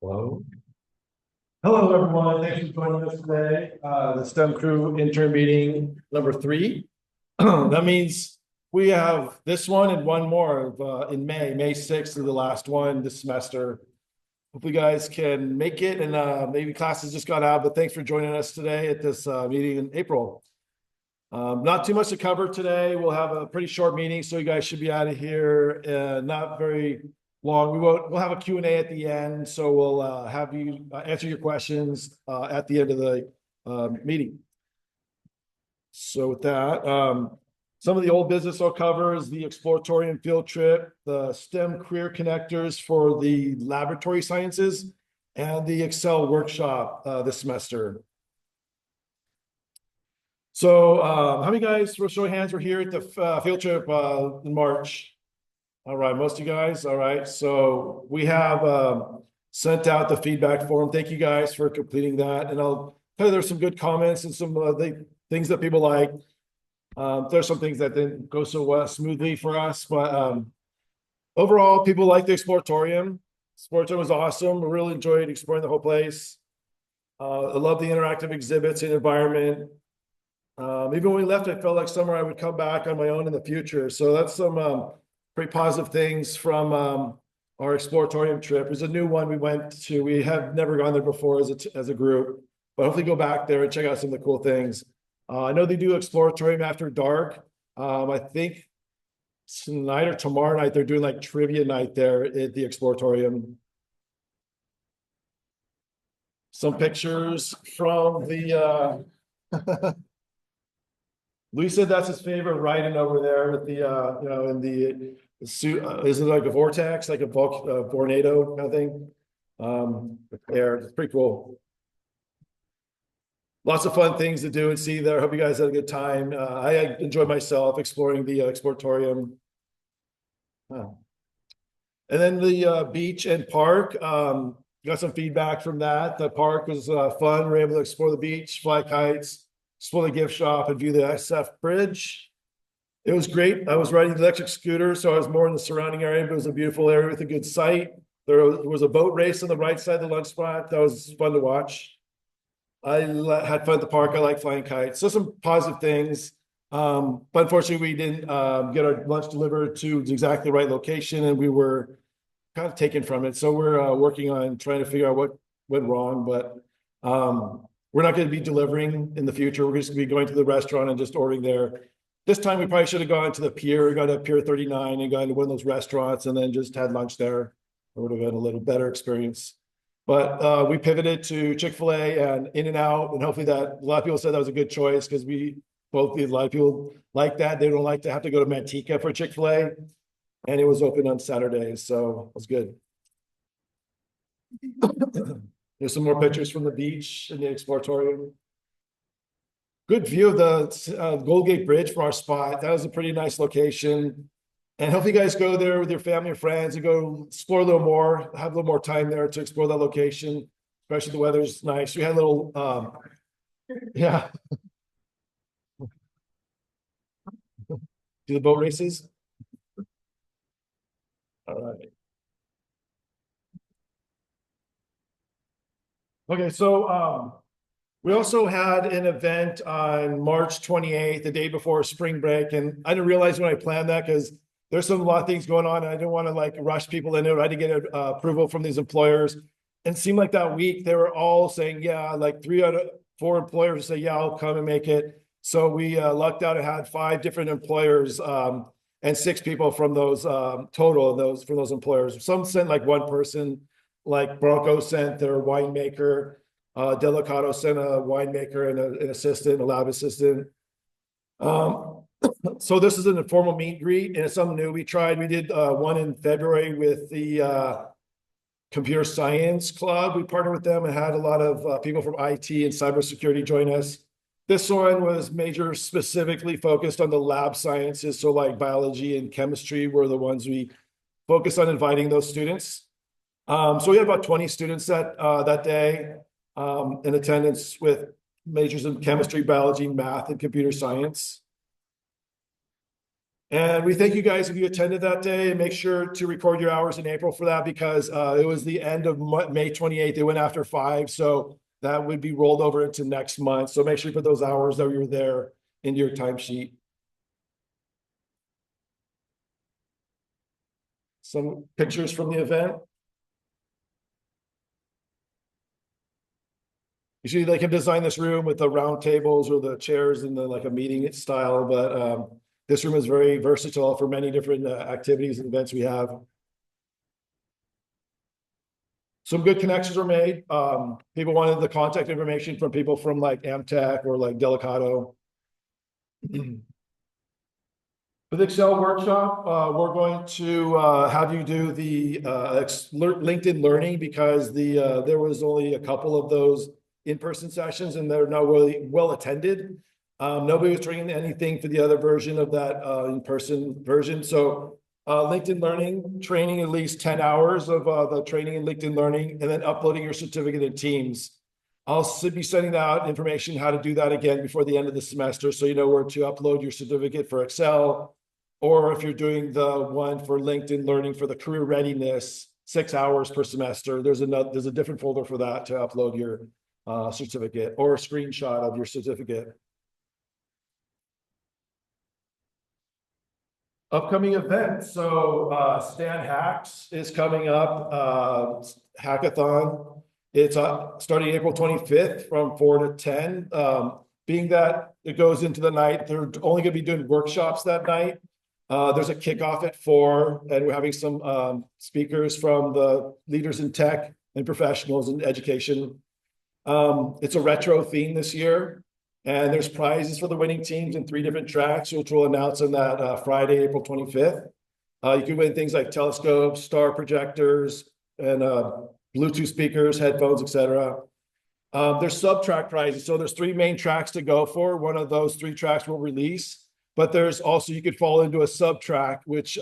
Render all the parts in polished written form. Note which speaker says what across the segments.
Speaker 1: Hello. Hello, everyone. Thanks for joining us today. The STEM Crew intern meeting number 3. That means we have this one and one more in May 6th is the last one this semester. Hope you guys can make it, and maybe classes just got out, but thanks for joining us today at this meeting in April. Not too much to cover today. We'll have a pretty short meeting, so you guys should be out of here not very long. We'll have a Q&A at the end, so we'll have you answer your questions at the end of the meeting. So with that, some of the old business I'll cover is the Exploratorium field trip, the STEM career connectors for the laboratory sciences, and the Excel workshop this semester. So how many guys, for show of hands, were here at the field trip in March? All right, most of you guys. All right, so we have sent out the feedback form. Thank you guys for completing that. And I'll tell you there's some good comments and some things that people like. There's some things that didn't go so smoothly for us, but overall, people like the Exploratorium. Exploratorium was awesome. We really enjoyed exploring the whole place. I love the interactive exhibits and environment. Even when we left, I felt like somewhere I would come back on my own in the future. So that's some pretty positive things from our Exploratorium trip. It was a new one we went to. We have never gone there before as a group, but hopefully go back there and check out some of the cool things. I know they do Exploratorium after dark. I think tonight or tomorrow night, they're doing like trivia night there at the Exploratorium. Some pictures from the Louis said that's his favorite riding over there with the in the suit. Is it like a vortex, like a tornado kind of thing? Air. It's pretty cool. Lots of fun things to do and see there. Hope you guys had a good time. I enjoyed myself exploring the Exploratorium. And then the beach and park. Got some feedback from that. The park was fun. We were able to explore the beach, fly kites, explore the gift shop, and view the SF Bridge. It was great. I was riding the electric scooter, so I was more in the surrounding area, but it was a beautiful area with a good sight. There was a boat race on the right side of the lunch spot. That was fun to watch. I had fun at the park. I like flying kites. So some positive things. But unfortunately, we didn't get our lunch delivered to exactly the right location, and we were kind of taken from it. So we're working on trying to figure out what went wrong, but we're not going to be delivering in the future. We're just going to be going to the restaurant and just ordering there. This time, we probably should have gone to the pier, gone to Pier 39 and gone to one of those restaurants and then just had lunch there. It would have been a little better experience. But we pivoted to Chick-fil-A and In-N-Out, and hopefully that a lot of people said that was a good choice because a lot of people like that. They don't like to have to go to Manteca for Chick-fil-A, and it was open on Saturdays, so it was good. There's some more pictures from the beach and the Exploratorium. Good view of the Gold Gate Bridge from our spot. That was a pretty nice location. And hopefully you guys go there with your family or friends and go explore a little more, have a little more time there to explore that location, especially the weather's nice. We had a little, yeah. Do the boat races? All right. Okay, so we also had an event on March 28th, the day before spring break, and I didn't realize when I planned that because there's a lot of things going on, and I didn't want to like rush people into it. I had to get approval from these employers, and it seemed like that week they were all saying, yeah, like 3 out of 4 employers say, yeah, I'll come and make it. So we lucked out and had 5 different employers and 6 people from those total from those employers. Some sent like 1 person, like Bronco sent their winemaker, Delicato sent a winemaker and an assistant, a lab assistant. So this is an informal meet and greet, and it's something new we tried. We did one in February with the Computer Science Club. We partnered with them and had a lot of people from IT and cybersecurity join us. This one was major specifically focused on the lab sciences. So like biology and chemistry were the ones we focused on inviting those students. So we had about 20 students that day in attendance with majors in chemistry, biology, math, and computer science. And we thank you guys if you attended that day, and make sure to record your hours in April for that, because it was the end of May 28th. It went after 5. So that would be rolled over into next month. So make sure you put those hours that you were there into your timesheet. Some pictures from the event. Usually they can design this room with the round tables or the chairs in the like a meeting style, but this room is very versatile for many different activities and events we have. Some good connections were made. People wanted the contact information from people from like Amtech or like Delicato. For the Excel workshop, we're going to have you do the LinkedIn Learning, because there was only a couple of those in-person sessions and they're not really well attended. Nobody was training anything for the other version of that in-person version. So LinkedIn Learning, training at least 10 hours of the training in LinkedIn Learning, and then uploading your certificate in Teams. I'll be sending out information how to do that again before the end of the semester, so you know where to upload your certificate for Excel, or if you're doing the one for LinkedIn Learning for the career readiness, 6 hours per semester, there's a different folder for that to upload your certificate or a screenshot of your certificate. Upcoming events. So Stan Hacks is coming up, Hackathon. It's starting April 25th from 4 to 10. Being that it goes into the night, they're only going to be doing workshops that night. There's a kickoff at 4, and we're having some speakers from the leaders in tech and professionals in education. It's a retro theme this year, and there's prizes for the winning teams in 3 different tracks, which we'll announce on that Friday, April 25th. You can win things like telescopes, star projectors, and Bluetooth speakers, headphones, etc. There's sub-track prizes. So there's 3 main tracks to go for. One of those 3 tracks will release. But there's also, you could fall into a sub-track, which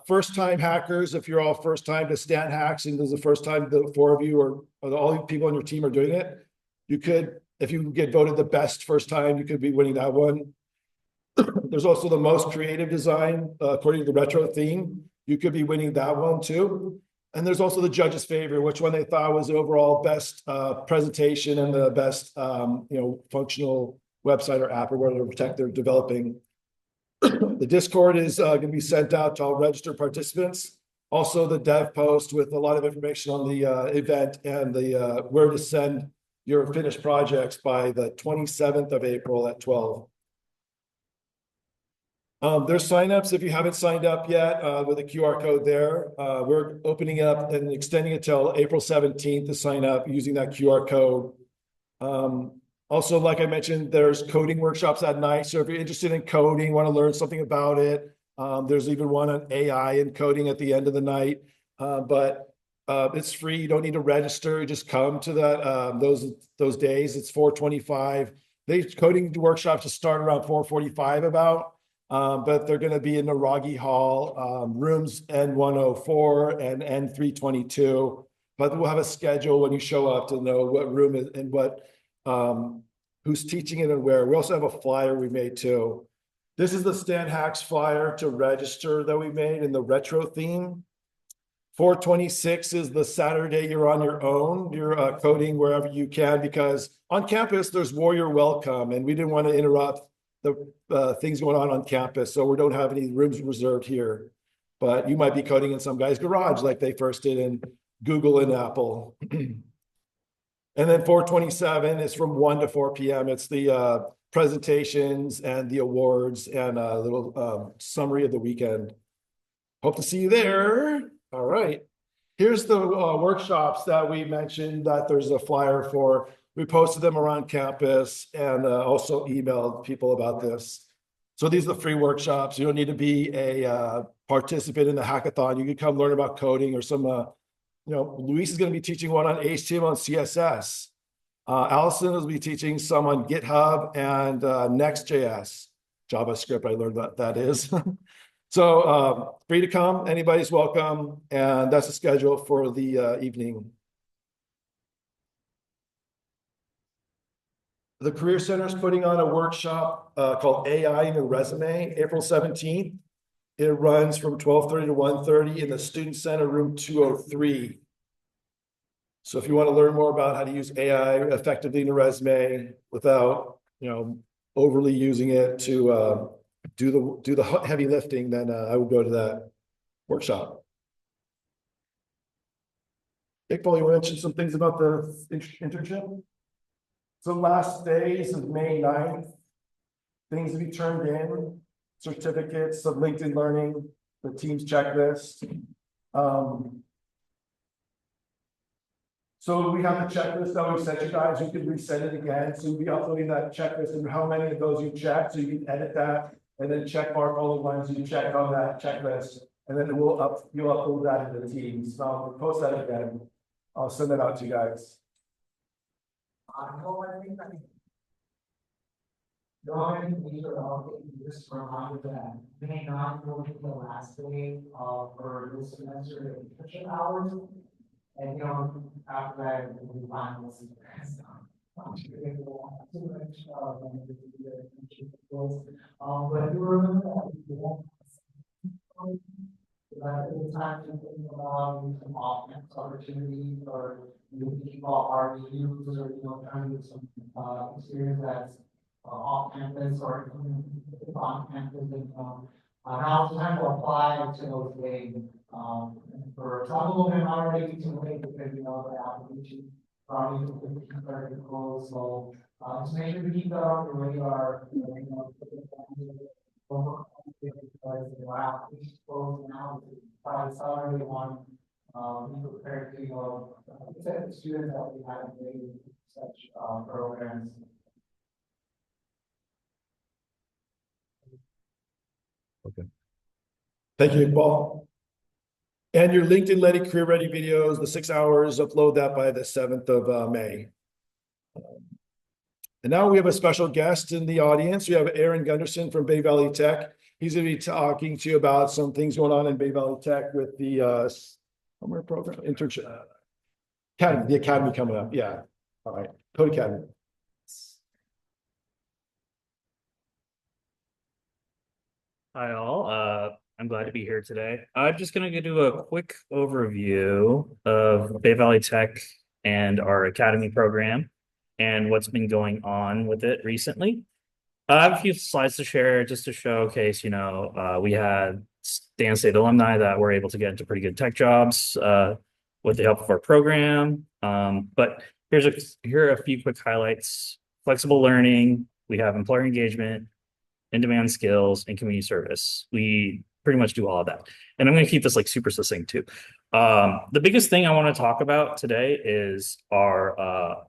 Speaker 1: first-time hackers, if you're all first-time to Stan Hacks, and this is the first time the 4 of you or all the people on your team are doing it, you could, if you get voted the best first time, you could be winning that one. There's also the most creative design, according to the retro theme. You could be winning that one too. And there's also the judge's favorite, which one they thought was the overall best presentation and the best functional website or app or whatever tech they're developing. The Discord is going to be sent out to all registered participants. Also, the dev post with a lot of information on the event and the where to send your finished projects by the 27th of April at 12. There's signups if you haven't signed up yet with a QR code there. We're opening up and extending it till April 17th to sign up using that QR code. Also, like I mentioned, there's coding workshops at night. So if you're interested in coding, want to learn something about it, there's even one on AI and coding at the end of the night. But it's free. You don't need to register. You just come to that those days. It's 4:25. These coding workshops just start around 4:45 about. But they're going to be in the Rogge Hall, rooms N104 and N322. But we'll have a schedule when you show up to know what room is and what who's teaching it and where. We also have a flyer we made too. This is the Stan Hacks flyer to register that we made in the retro theme. 4/26 is the Saturday you're on your own. You're coding wherever you can, because on campus there's Warrior Welcome, and we didn't want to interrupt the things going on campus, so we don't have any rooms reserved here. But you might be coding in some guy's garage like they first did in Google and Apple. And then 4/27 is from 1 to 4 p.m. It's the presentations and the awards and a little summary of the weekend. Hope to see you there. All right. Here's the workshops that we mentioned that there's a flyer for. We posted them around campus and also emailed people about this. So these are the free workshops. You don't need to be a participant in the hackathon. You can come learn about coding or some, Luis is going to be teaching one on HTML and CSS. Allison will be teaching some on GitHub and Next.js, JavaScript. I learned what that is. So free to come. Anybody's welcome. And that's the schedule for the evening. The Career Center is putting on a workshop called AI in Your Resume, April 17th. It runs from 12:30 to 1:30 in the Student Center, room 203. So if you want to learn more about how to use AI effectively in your resume without, overly using it to do the heavy lifting, then I would go to that workshop. Iqbal, you mentioned some things about the internship? So last days of May 9th, things to be turned in, certificates of LinkedIn Learning, the team's checklist. So we have the checklist that we sent you guys. You can resend it again. So you'll be uploading that checklist and how many of those you checked. So you can edit that and then check mark all the ones you checked on that checklist. And then you'll upload that into the teams. So I'll post that again. I'll send that out to you guys.
Speaker 2: These are all just reminder that may not go to the last day for this semester internship hours. And after that, we'll be finals. But you remember that it's time to think about some off-campus opportunities or thinking about RVUs or trying to get some experience that's off campus or on campus and now it's time to apply to those things. For some of them already too late because the application probably started to close. So just make sure to keep that on your radar. Because the application closed now, it's already one. Be prepared to the students that we have made such programs.
Speaker 1: Okay. Thank you, Iqbal. And your LinkedIn Ready Career Ready videos, the 6 hours, upload that by the 7th of May. And now we have a special guest in the audience. We have Aaron Gunderson from Bay Valley Tech. He's going to be talking to you about some things going on in Bay Valley Tech with the summer program, internship, academy, the academy coming up. Yeah. All right. Code Academy.
Speaker 3: Hi all, I'm glad to be here today. I'm just going to do a quick overview of Bay Valley Tech and our Academy program and what's been going on with it recently. I have a few slides to share just to showcase, we had Dan State alumni that were able to get into pretty good tech jobs with the help of our program. But here are a few quick highlights. Flexible learning, we have employer engagement, in-demand skills, and community service. We pretty much do all of that. And I'm going to keep this super succinct too. The biggest thing I want to talk about today is our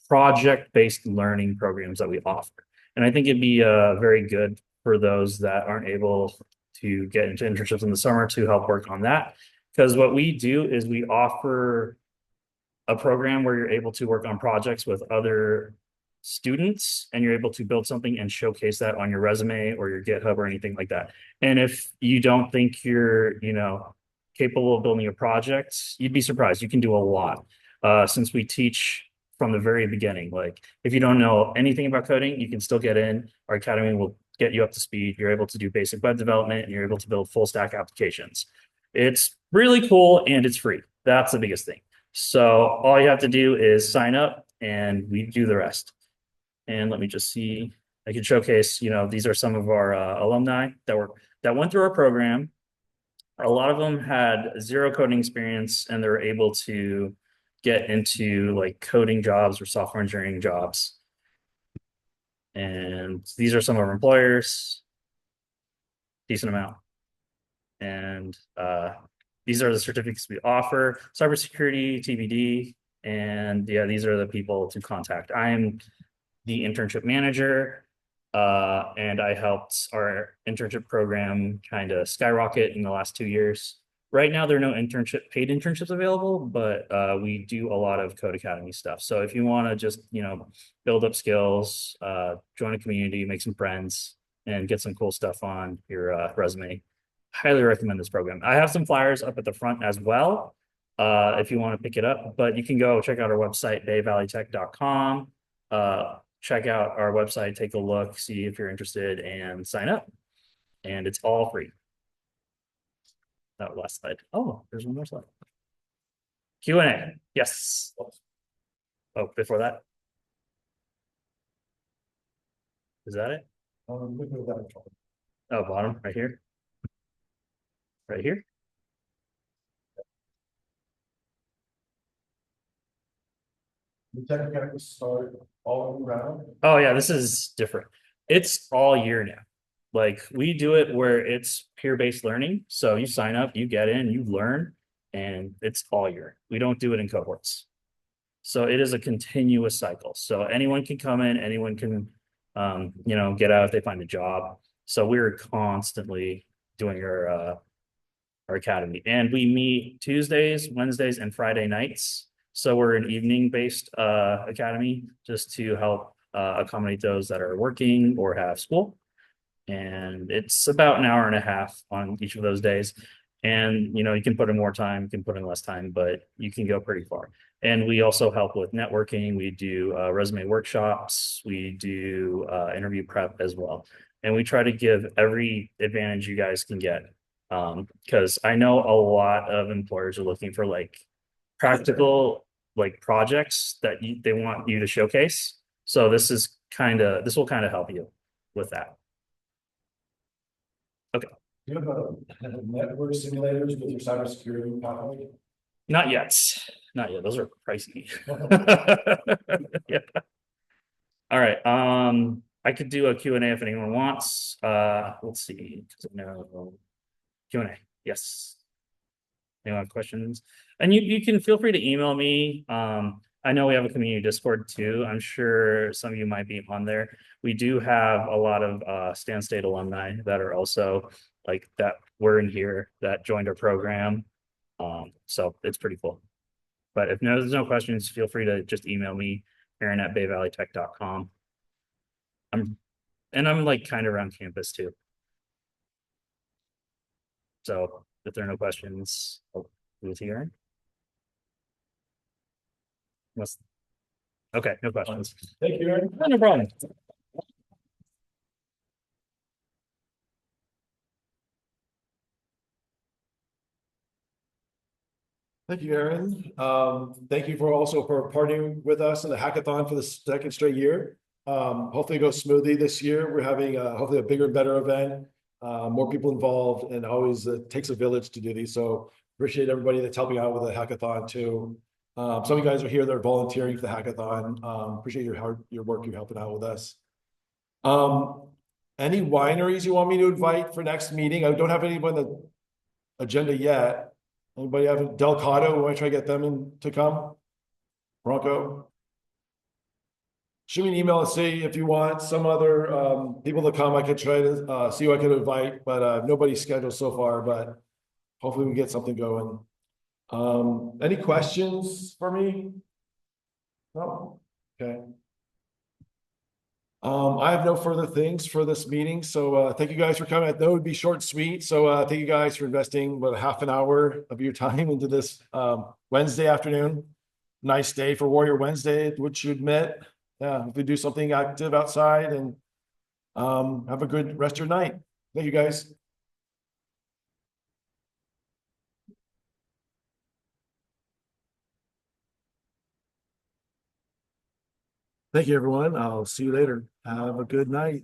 Speaker 3: project-based learning programs that we offer. And I think it'd be very good for those that aren't able to get into internships in the summer to help work on that. Because what we do is we offer a program where you're able to work on projects with other students and you're able to build something and showcase that on your resume or your GitHub or anything like that. And if you don't think you're, capable of building a project, you'd be surprised. You can do a lot. Since we teach from the very beginning, like if you don't know anything about coding, you can still get in. Our academy will get you up to speed. You're able to do basic web development and you're able to build full stack applications. It's really cool and it's free. That's the biggest thing. So all you have to do is sign up and we do the rest. And let me just see, I can showcase, these are some of our alumni that went through our program. A lot of them had zero coding experience and they were able to get into coding jobs or software engineering jobs. And these are some of our employers, decent amount. And these are the certificates we offer, cybersecurity, TBD, and yeah, these are the people to contact. I am the internship manager, and I helped our internship program kind of skyrocket in the last 2 years. Right now, there are no paid internships available, but we do a lot of Code Academy stuff. So if you want to just, build up skills, join a community, make some friends, and get some cool stuff on your resume, highly recommend this program. I have some flyers up at the front as well, if you want to pick it up, but you can go check out our website, bayvalleytech.com. Check out our website, take a look, see if you're interested, and sign up. And it's all free. That last slide. Oh, there's one more slide. Q&A. Yes. Oh, before that. Is that it?
Speaker 1: Look at that.
Speaker 3: Oh, bottom, right here. Right here.
Speaker 1: The tech academy start all around.
Speaker 3: Oh yeah, this is different. It's all year now. Like we do it where it's peer-based learning. So you sign up, you get in, you learn, and it's all year. We don't do it in cohorts. So it is a continuous cycle. So anyone can come in, anyone can get out if they find a job. So we're constantly doing our academy. And we meet Tuesdays, Wednesdays, and Friday nights. So we're an evening-based academy just to help accommodate those that are working or have school. And it's about an hour and a half on each of those days. And you can put in more time, you can put in less time, but you can go pretty far. And we also help with networking. We do resume workshops. We do interview prep as well. And we try to give every advantage you guys can get. Because I know a lot of employers are looking for like practical like projects that they want you to showcase. So this will kind of help you with that. Okay.
Speaker 1: Do you have network simulators with your cybersecurity company?
Speaker 3: Not yet. Not yet. Those are pricey. Yeah. All right. I could do a Q&A if anyone wants. Let's see. No. Q&A. Yes. Anyone have questions? And you can feel free to email me. I know we have a community Discord too. I'm sure some of you might be on there. We do have a lot of Stan State alumni that are also like that were in here that joined our program. So it's pretty cool. But if there's no questions, feel free to just email me, Aaron@bayvalleytech.com. I'm like kind of around campus too. So if there are no questions, I'll leave it to you, Aaron. Okay, no questions.
Speaker 1: Thank you, Aaron.
Speaker 3: No problem.
Speaker 1: Thank you, Aaron. Thank you for partnering with us in the hackathon for the second straight year. Hopefully it goes smoothly this year. We're having hopefully a bigger and better event, more people involved, and always takes a village to do these. So appreciate everybody that's helping out with the hackathon too. Some of you guys are here that are volunteering for the hackathon. Appreciate your work, you're helping out with us. Any wineries you want me to invite for next meeting? I don't have anyone on the agenda yet. Anybody have a Delcato? We want to try to get them in to come? Bronco? Shoot me an email and see if you want some other people to come. I could try to see who I could invite, but nobody's scheduled so far, but hopefully we get something going. Any questions for me? No? Okay. I have no further things for this meeting, so thank you guys for coming. I know it would be short and sweet, so thank you guys for investing about half an hour of your time into this Wednesday afternoon. Nice day for Warrior Wednesday, would you admit? Yeah, if we do something active outside, and have a good rest of your night. Thank you, guys. Thank you, everyone. I'll see you later. Have a good night.